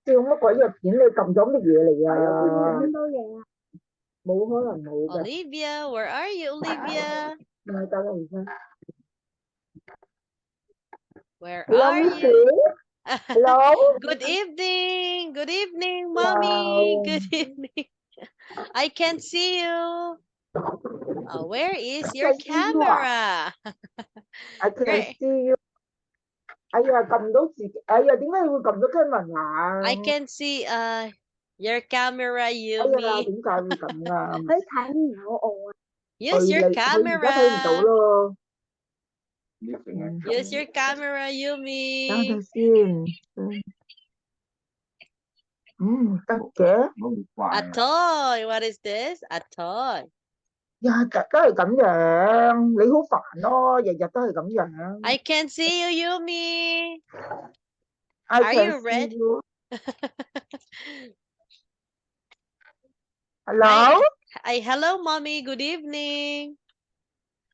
Chưa mất quả giờ chuyện này cầm giống cái gì嚟à?冇可能冇嘅。 Olivia, where are you, Olivia? Người ta làm sao? Where Hello, are Miss you? Hello. Good evening. Good evening, mommy. Hello. Good evening. I can't see you. Where is I your can see you à? camera? I can Where? see you. 哎呀，撳到自己，哎呀，點解你會撳到英文啊？ I can see your camera, 哎呀， Yumi. 點解會咁啊？ 佢睇唔到我啊。 Use your 佢而家睇唔到 camera. 咯。 Use your camera, 等 Yumi. 陣先。得嘅。 A toy. What is this? A toy. 日日都係咁樣，你好煩咯，日日都係咁樣。 I can see you, Yumi. I Are can you see ready? you. Hello. Hello, mommy. Good evening.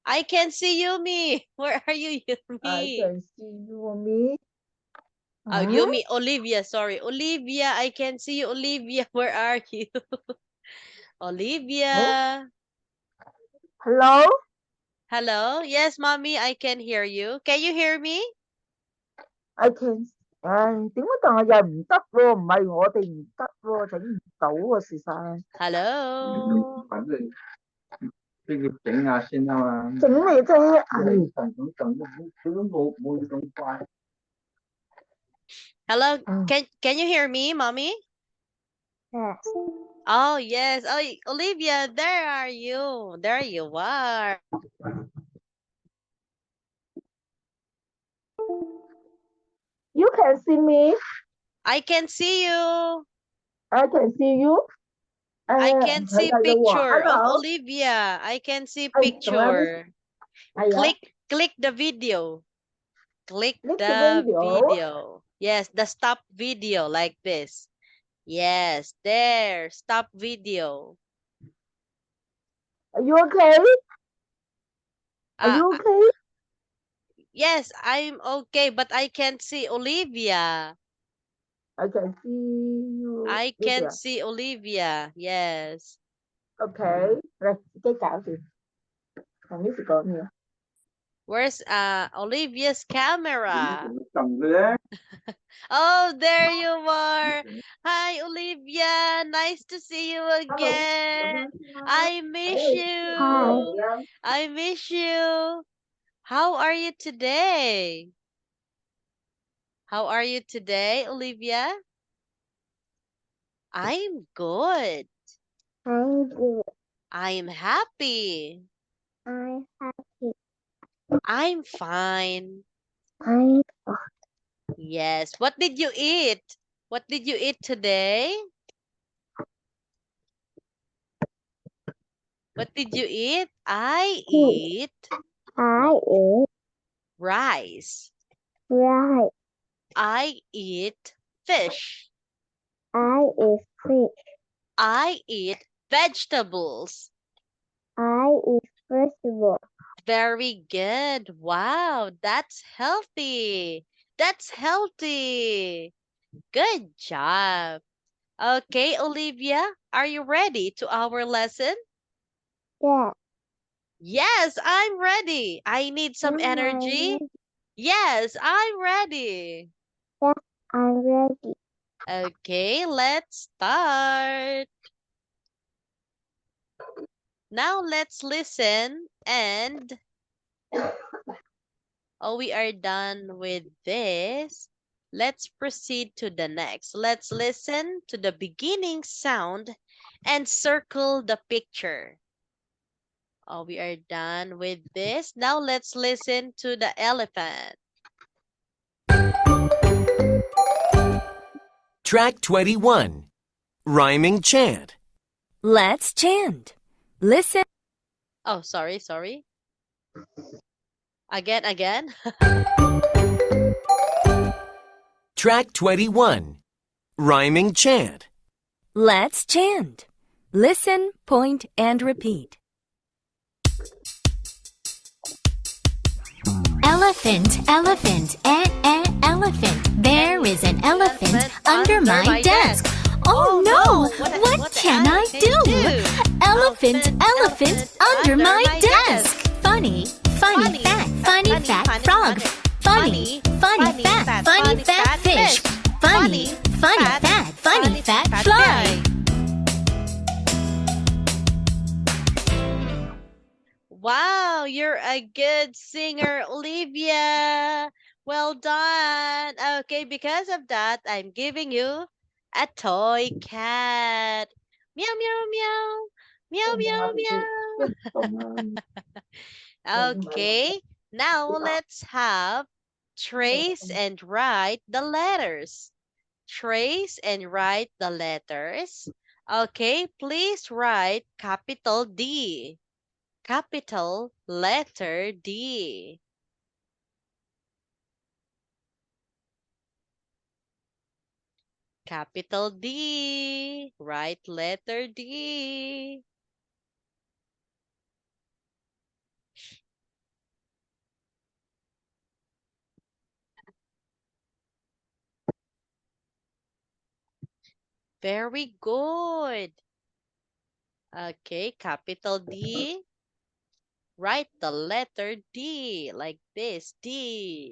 I can see Yumi. Where are you, I Yumi? can see you, me. Oh, Yumi, Olivia. Sorry, Olivia. I can see you, Olivia. Where are you? Olivia. Hello. Hello. Yes, mommy. I can hear you. Can you hear me? I can. 點解但係又唔得喎？唔係我哋唔得喎，整唔到喎，事實。 Hello. 整下先啊嘛。整咩啫？Hello. Can you hear me, mommy? Yes. Oh, yes. Oh, Olivia, there are you. There you are. You can see me. I can see you. I can see you. I can see 係喎 picture of，hello。 Olivia. I can see 仲有啲 picture. 係啊。 Click the video. Click Click the the video. video. Yes, the stop video like this. Yes, there. Stop video. Are you okay? Are you okay? Yes, I'm okay, but I can't see Olivia. I can see you. I can see Olivia. Yes. Okay. Rồi, cái cạo gì? Còn biết gì còn nhiều. Where's Olivia's camera? Oh, there you are. Hi, Olivia. Nice to see you again. I miss you. Hi. I miss you. How are you today? How are you today, Olivia? I'm good. I'm good. I'm happy. I'm happy. I'm fine. I'm Yes. What did you eat? What did you eat today? What did you eat? I eat rice. right. I eat fish. I eat fish. I eat vegetables. I eat vegetable. Very good. Wow, that's healthy. That's healthy. Good job. Okay, Olivia, are you ready to our lesson? Yeah. Yes, I'm ready. I need some energy. Yes, I'm ready. Yeah, I'm ready. Okay, let's start. Now let's listen and we are done with this. Let's proceed to the next. Let's listen to the beginning sound and circle the picture. We are done with this. Now let's listen to the elephant. Track 21. Rhyming chant. Let's chant. Listen. Oh, sorry. Again. Track 21. Rhyming chant. Let's chant. Listen, point, and repeat. Elephant, elephant, elephant. There is an elephant under my desk. Oh no! What can I do? Elephant, elephant under my desk. Funny, funny, fat frog. Funny, funny, fat fish. Funny, funny, fat fly. Wow, you're a good singer, Olivia. Well done. Okay, because of that, I'm giving you a toy cat. Meow, meow, meow. Meow, meow, meow. Okay, now let's have trace and write the letters. Trace and write the letters. Okay, please write capital D. Capital letter D. Capital D. Write letter D. Very good. Okay, capital D. Write the letter D like this, D.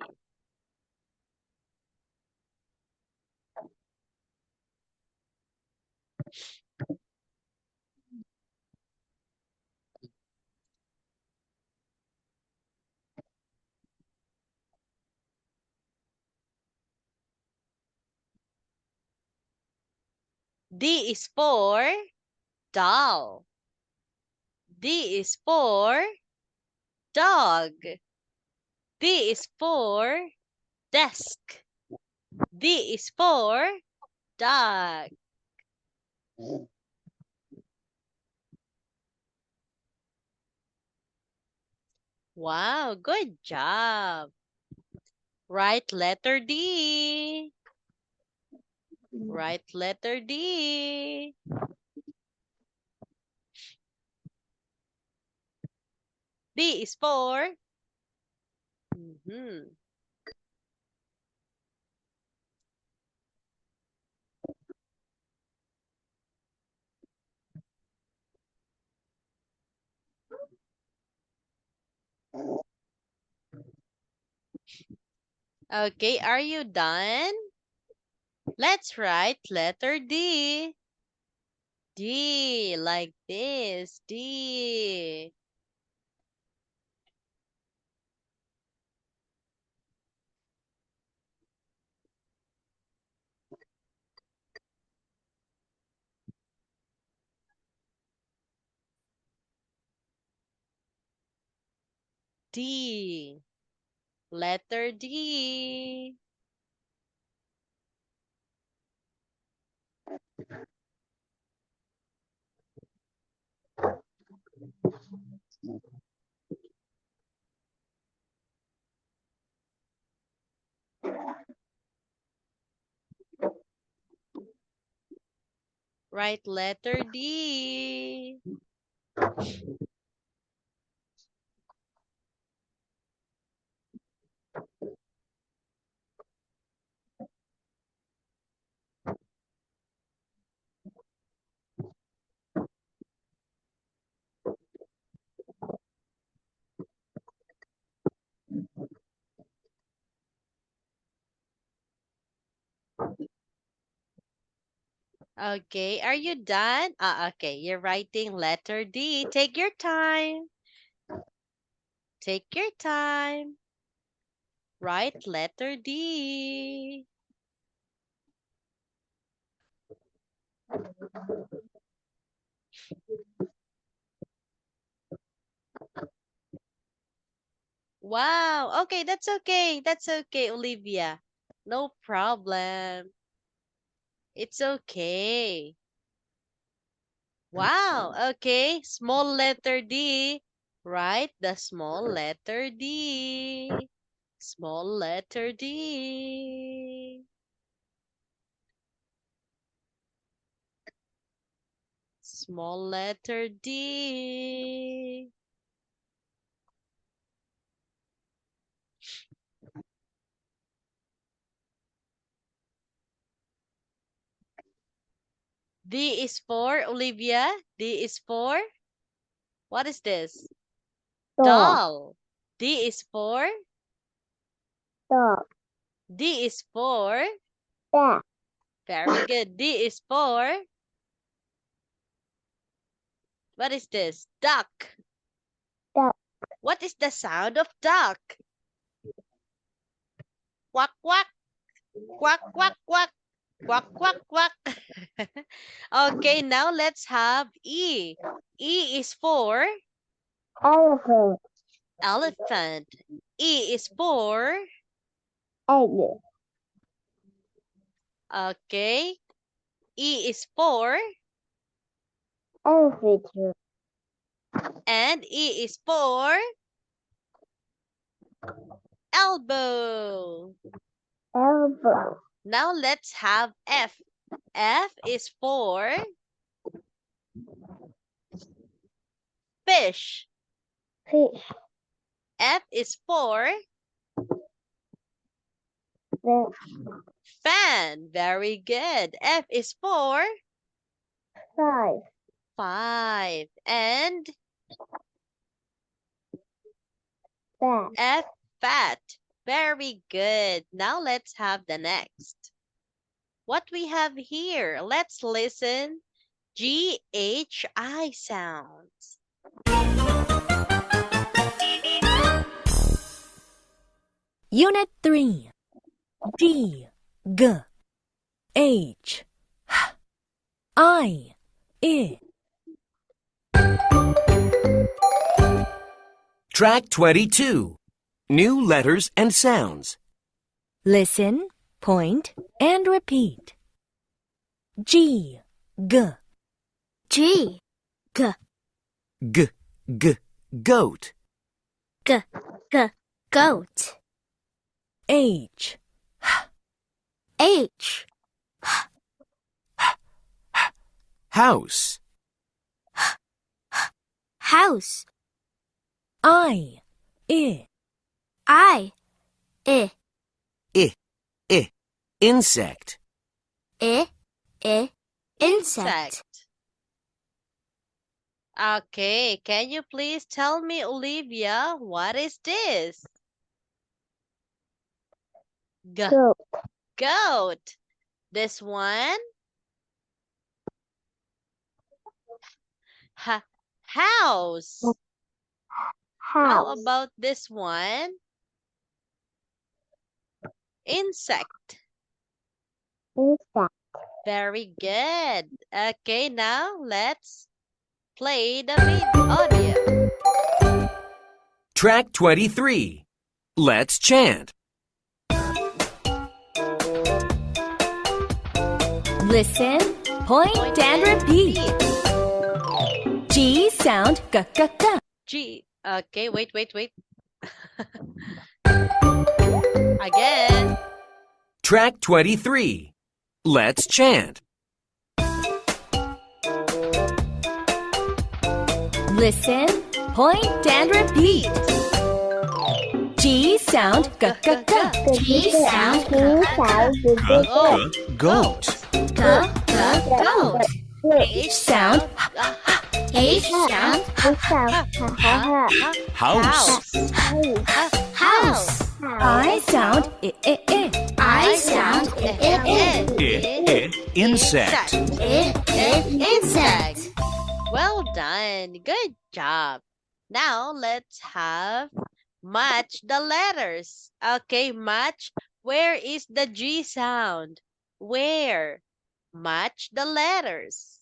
D is for doll. D is for dog. D is for desk. D is for dog. Wow, good job. Write letter D. Write letter D. D is for Okay, are you done? Let's write letter D. D, like this, D. D. Letter D. Write letter D. Okay, are you done? Okay, you're writing letter D. Take your time. Take your time. Write letter D. Wow. Okay, that's okay. That's okay, Olivia. No problem. It's okay. Wow. Okay, small letter D. Write the small letter D. Small letter D. Small letter D. D is for Olivia. D is for, what is this? Dog. Doll. D is for, Dog. D is for, Bat. very good. D is for, what is this? Duck. Duck. What is the sound of duck? Quack, quack. Quack, quack, quack. Quack, quack, quack. Okay, now let's have E. E is for Elephant. elephant. E is for, Egg. okay. E is for, Elevator. and E is for elbow. Elbow. Now let's have F. F is for fish. Fish. F is for Fan. fan. Very good. F is for 5. 5. And Bat. F, fat. Very good. Now let's have the next. What we have here? Let's listen. GHI sounds. Unit 3. D, G, H, I, Track 22. New letters and sounds. Listen, point, and repeat. G, G, G, G, G, G, goat. G, G, goat. H, H, House. house. I, I, Insect. insect. Okay, can you please tell me, Olivia, what is this? Goat. Goat. This one? House. How House. about this one? Insect. Insect. Very good. Okay, now let's play the audio. Track 23. Let's chant. listen, point, and repeat. G sound, G, G, G. G. Okay, wait. Again. Track 23. Let's chant. Listen, point, and repeat. G sound, G, G, G. G sound. Goat. Goat. H sound. H sound. House. House. I sound, I. I sound. Insect. Insect. Well done. Good job. Now let's have match the letters. Okay, match. Where is the G sound? Where? Match the letters.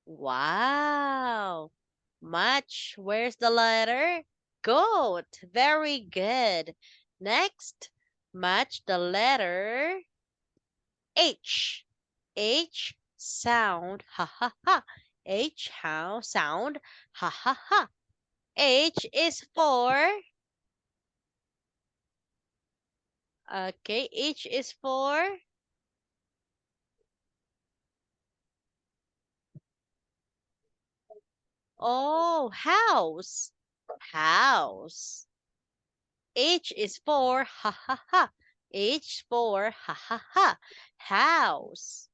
Wow. Match. Where's the letter? Goat. Very good. Next, match the letter H. H sound. Ha ha ha. H how sound. Ha ha ha. H is for. Okay, H is for. Oh, house. House. H is for ha ha ha. H for ha ha ha. House.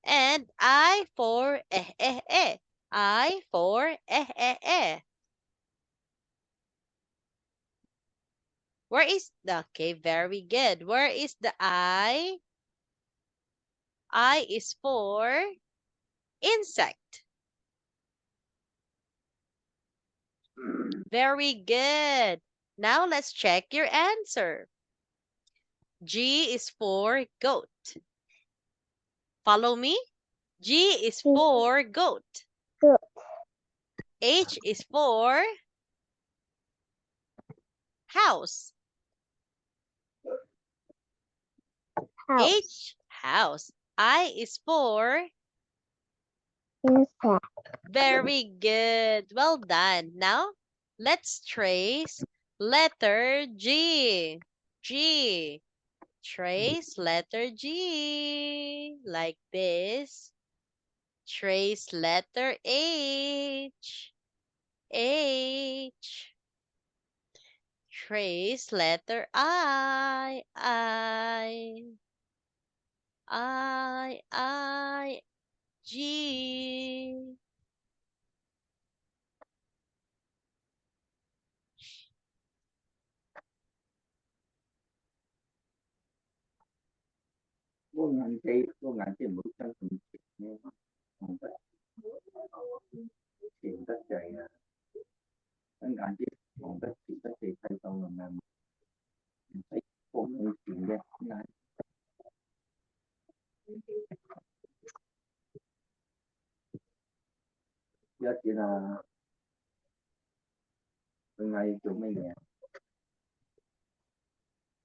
And I for eh. I for eh. Where is the, okay, very good. Where is the I? I is for insect. Very good. Now let's check your answer. G is for goat. Follow me. G is for goat. Goat. H is for house. House. H, house. I is for, Insect. very good. Well done. Now, let's trace letter G. G. Trace letter G. Like this. Trace letter H. H. Trace letter I. G. Cô ngàn trên mũi chân cũng chịu nhưng mà không phải chịu tất chạy anh ngàn trên không phải chịu tất chạy thay sau lần nào thấy cô người chịu đẹp ngàn giờ chỉ là ngày của mình nè.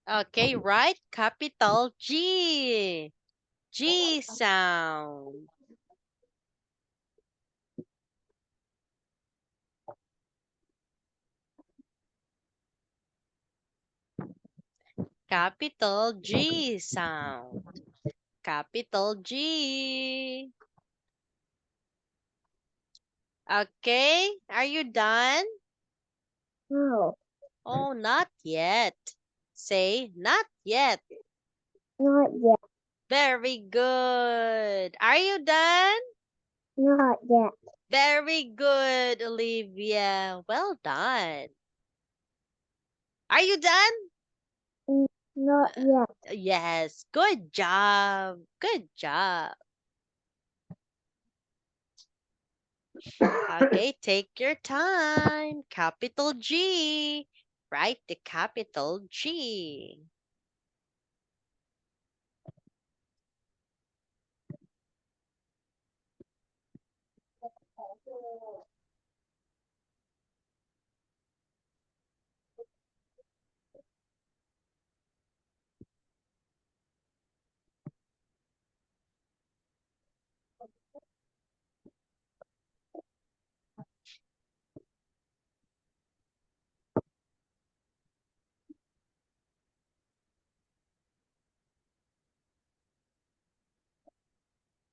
Okay, right? Capital G. G sound. Capital G sound. Capital G. Okay, are you done? No. Oh, not yet. Say, not yet. Not yet. Very good. Are you done? Not yet. Very good, Olivia. Well done. Are you done? Not yet. Yes, good job. Good job. Okay, take your time. Capital G. Write the capital G.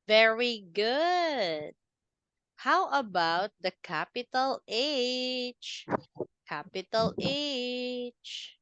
Very good. How about the capital H? Capital H.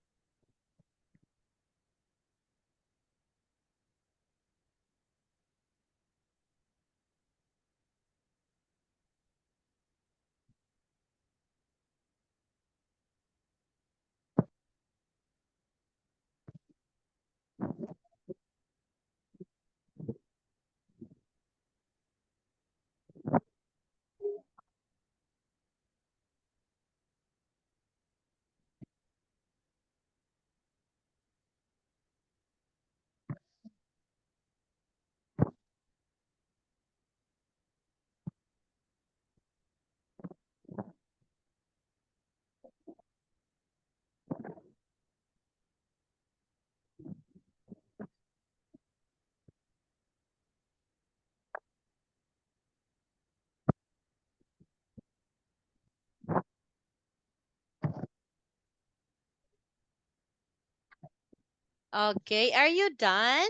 Okay, are you done?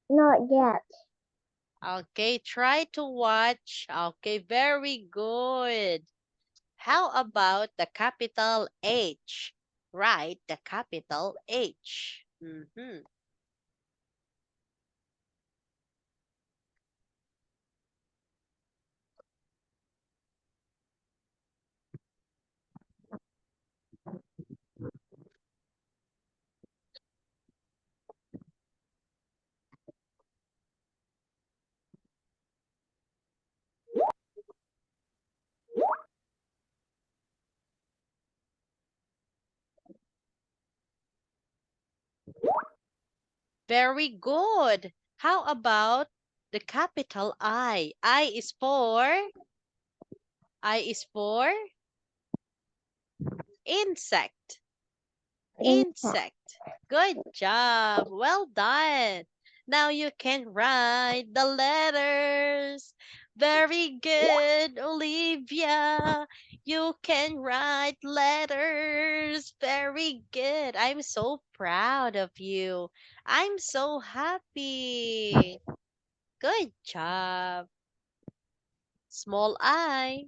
Not yet. Okay, try to watch. Okay, very good. How about the capital H? Write the capital H. Very good. How about the capital I? I is for insect. Insect. Good job. Well done. Now you can write the letters. Very good, Olivia. You can write letters. Very good. I'm so proud of you. I'm so happy. Good job. Small I.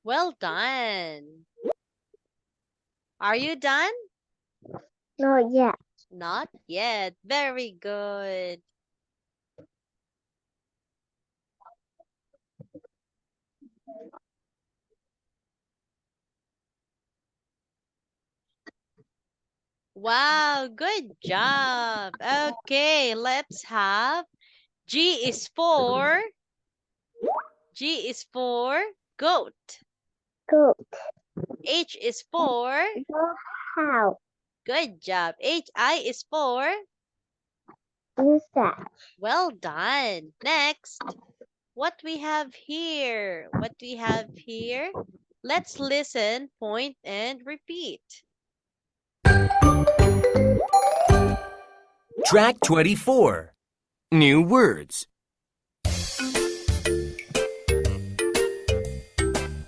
Well done. Are you done? Not yet. Not yet. Very good. Wow, good job. Okay, let's have G is for goat. Goat. H is for House. good job. I is for Insect. well done. Next, what we have here? What we have here? Let's listen, point, and repeat. Track 24. New words.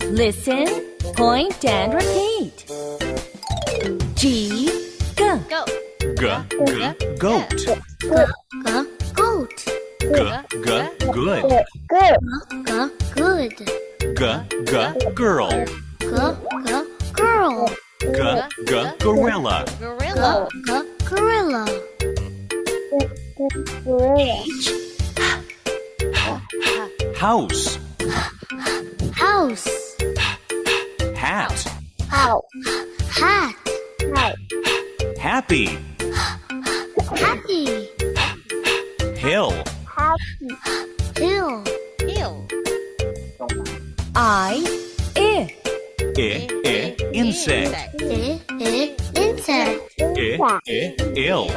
Listen, point, and repeat. G, G. Go. Goat. Goat. Good. Good. Good. Girl. Girl. Gorilla. Gorilla. Gorilla. Gorilla. House. House. Hat. House. Hat. House. Happy. Happy. Hill. Happy. Hill. Hill. I, Insect. Insect. Ill. Ill.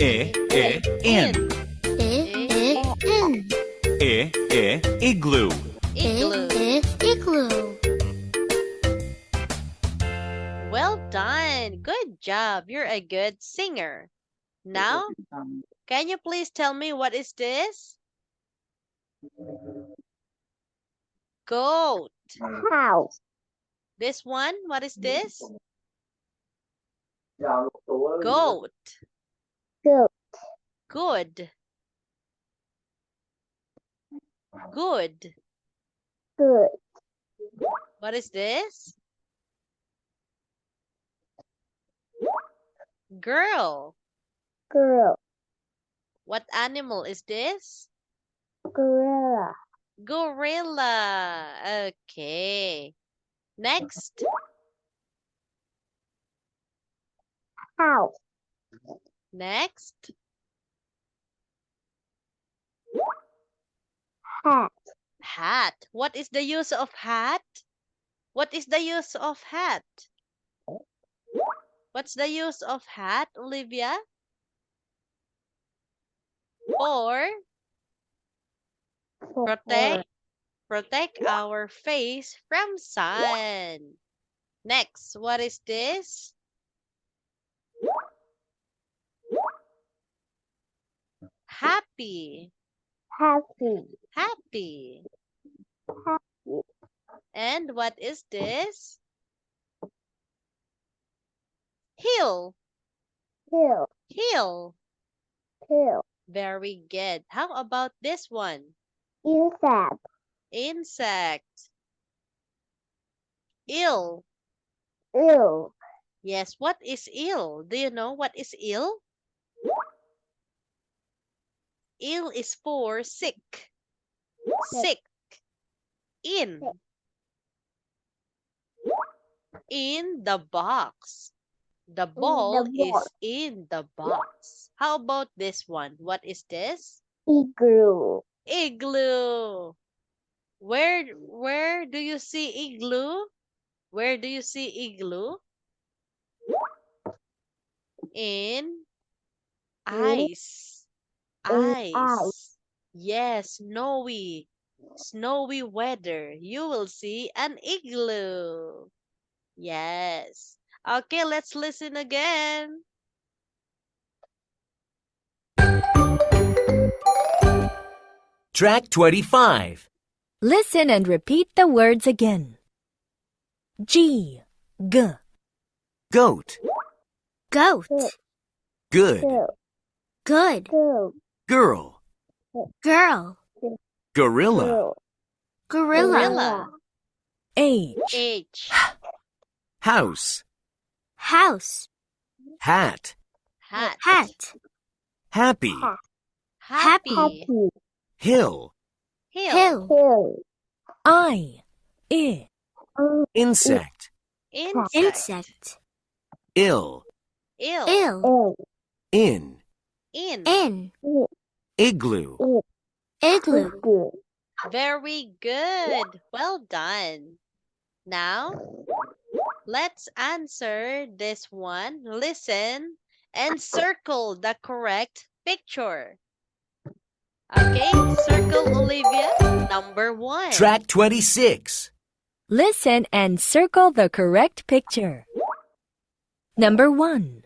In. In. Igloo. Igloo. Igloo. Well done. Good job. You're a good singer. Now, can you please tell me what is this? Goat. House. This one, what is this? Goat. Goat. Good. Good. Good. What is this? Girl. Girl. What animal is this? Gorilla. Gorilla. Okay. Next. House. Next. Hat. Hat. What is the use of hat? What is the use of hat? What's the use of hat, Olivia? For protect our face from sun. Next, what is this? Happy. Happy. Happy. Happy. And what is this? Hill. Hill. Hill. Hill. Very good. How about this one? Insect. Insect. Ill. Ill. Yes, what is ill? Do you know what is ill? Ill is for sick. Sick. In. In the box. The ball is in the box. How about this one? What is this? Igloo. Igloo. Where do you see igloo? Where do you see igloo? In ice. Ice. Yes, snowy. Snowy weather. You will see an igloo. Yes. Okay, let's listen again. Track 25. Listen and repeat the words again. G, G, Goat. Goat. Good. Good. Girl. Girl. Gorilla. Gorilla. Gorilla. H, H. House. House. Hat. Hat. Hat. Happy. Happy. Hill. Hill. Hill. I, Insect. Insect. Insect. Ill. Ill. Ill. In. In. In. Igloo. Igloo. Very good. Well done. Now, let's answer this one. Listen and circle the correct picture. Okay, circle Olivia. Number 1. Track 26. Listen and circle the correct picture. Number 1,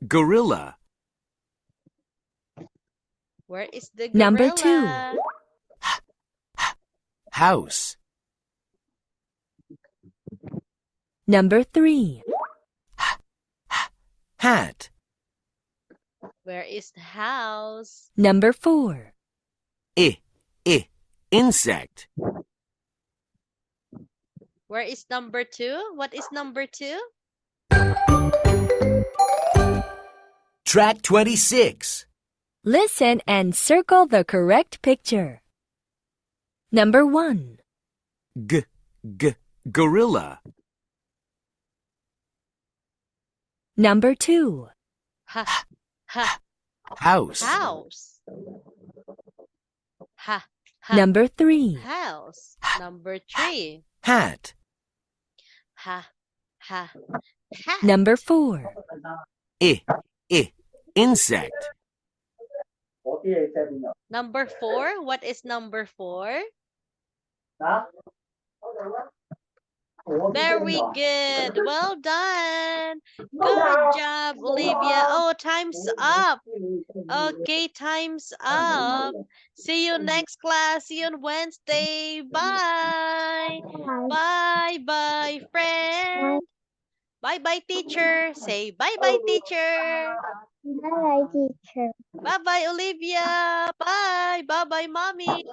Gorilla. Where is the gorilla? Number 2. House. Number 3, Hat. Where is the house? Number 4, Insect. Where is number 2? What is number 2? Track 26. Listen and circle the correct picture. Number 1, Gorilla. Number 2, Ha. Ha. House. House. Ha. Ha. Number 3, House. Number 3. Hat. Ha. Ha. Hat. Number 4, Insect. Number 4. What is number 4? Very good. Well done. Good job, Olivia. Oh, time's up. Okay, time's up. See you next class. See you on Wednesday. Bye. Bye-bye, friend. Bye-bye, teacher. Say bye-bye, teacher. Bye, teacher. Bye-bye, Olivia. Bye. Bye-bye, mommy.